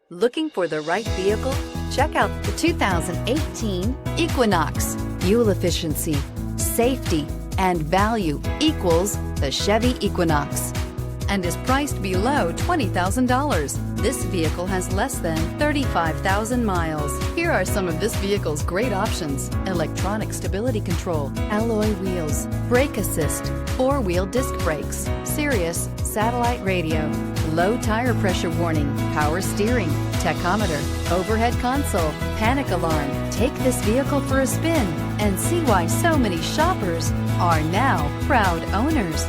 Looking for the right vehicle? Check out the 2018 Equinox. Fuel efficiency, safety, and value equals the Chevy Equinox and is priced below $20,000. This vehicle has less than 35,000 miles. Here are some of this vehicle's great options: electronic stability control, alloy wheels, brake assist, four-wheel disc brakes, Sirius satellite radio, low tire pressure warning, power steering, tachometer, overhead console, panic alarm. Take this vehicle for a spin and see why so many shoppers are now proud owners.